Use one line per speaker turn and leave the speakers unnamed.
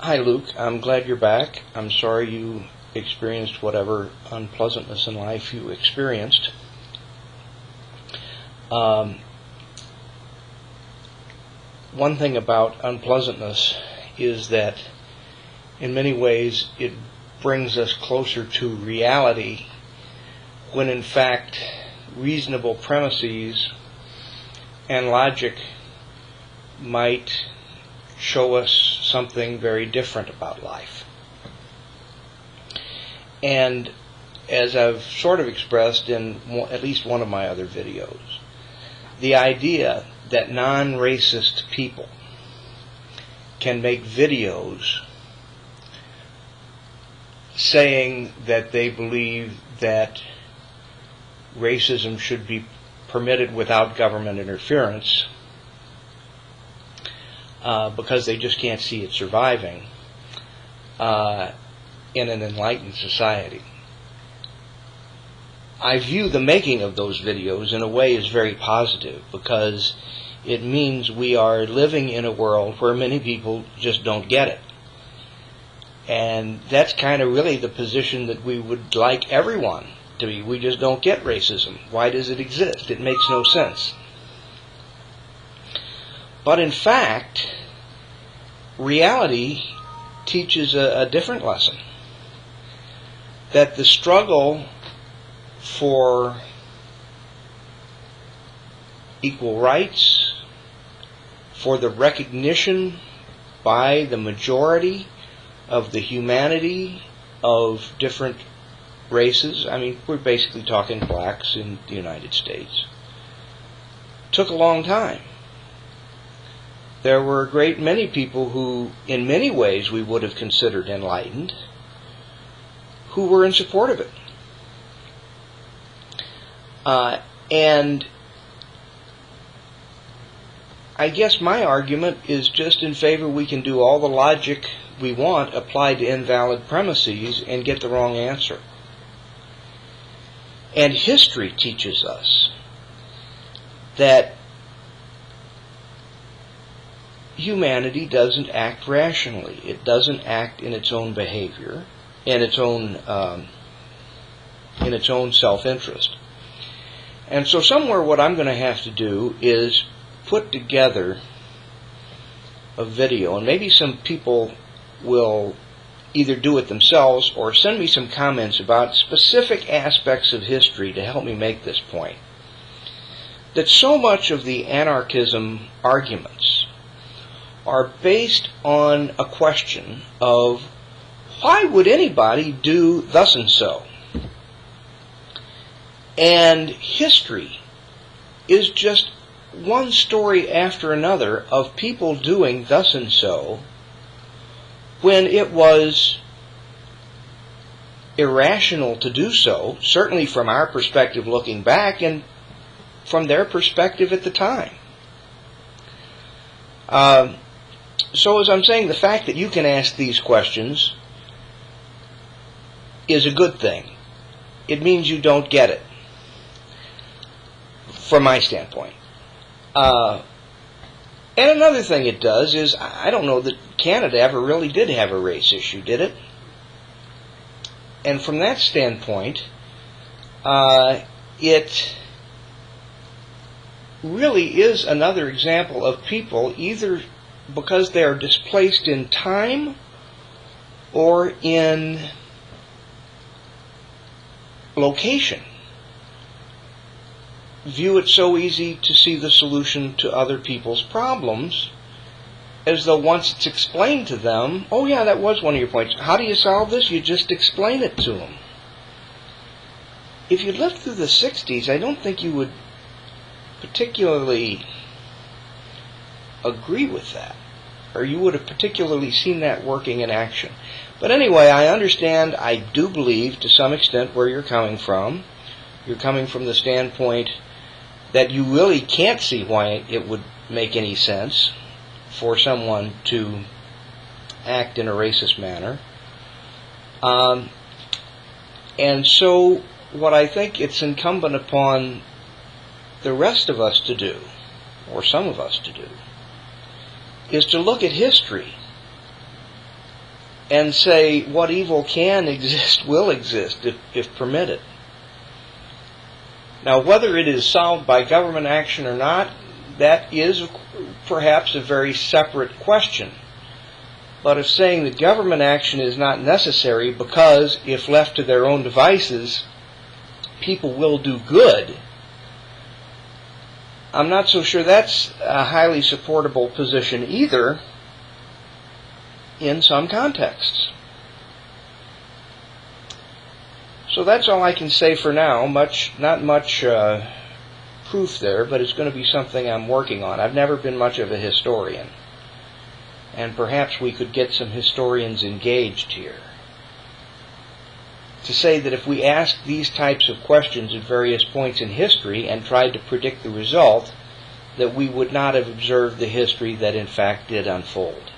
Hi, Luke. I'm glad you're back. I'm sorry you experienced whatever unpleasantness in life you experienced. One thing about unpleasantness is that in many ways it brings us closer to reality when in fact reasonable premises and logic might show us something very different about life. And as I've sort of expressed in at least one of my other videos, the idea that non-racist people can make videos saying that they believe that racism should be permitted without government interference because they just can't see it surviving in an enlightened society. I view the making of those videos in a way as very positive because it means we are living in a world where many people just don't get it. And that's kind of really the position that we would like everyone to be. We just don't get racism. Why does it exist? It makes no sense. But in fact, reality teaches a different lesson. That the struggle for equal rights, for the recognition by the majority of the humanity of different races, I mean, we're basically talking blacks in the United States, took a long time. There were a great many people who, in many ways, we would have considered enlightened, who were in support of it. And I guess my argument is just in favor we can do all the logic we want applied to invalid premises and get the wrong answer. And history teaches us that humanity doesn't act rationally. It doesn't act in its own behavior, in its own self-interest. And so somewhere what I'm going to have to do is put together a video, and maybe some people will either do it themselves or send me some comments about specific aspects of history to help me make this point. That so much of the anarchism arguments are based on a question of why would anybody do thus and so? And history is just one story after another of people doing thus and so when it was irrational to do so, certainly from our perspective looking back and from their perspective at the time. So as I'm saying, the fact that you can ask these questions is a good thing. It means you don't get it, from my standpoint. And another thing it does is, I don't know that Canada ever really did have a race issue, did it? And from that standpoint, it really is another example of people either because they are displaced in time or in location, view it so easy to see the solution to other people's problems as though once it's explained to them, oh yeah, that was one of your points. How do you solve this? You just explain it to them. If you lived through the 60s, I don't think you would particularly agree with that, or you would have particularly seen that working in action. But anyway, I understand, I do believe to some extent where you're coming from. You're coming from the standpoint that you really can't see why it would make any sense for someone to act in a racist manner. And so what I think it's incumbent upon the rest of us to do, or some of us to do, is to look at history and say what evil can exist will exist if permitted. Now, whether it is solved by government action or not, that is perhaps a very separate question. But if saying that government action is not necessary because, if left to their own devices, people will do good, I'm not so sure that's a highly supportable position either in some contexts. So that's all I can say for now. Not much proof there, but it's going to be something I'm working on. I've never been much of a historian, and perhaps we could get some historians engaged here to say that if we asked these types of questions at various points in history and tried to predict the result, that we would not have observed the history that in fact did unfold.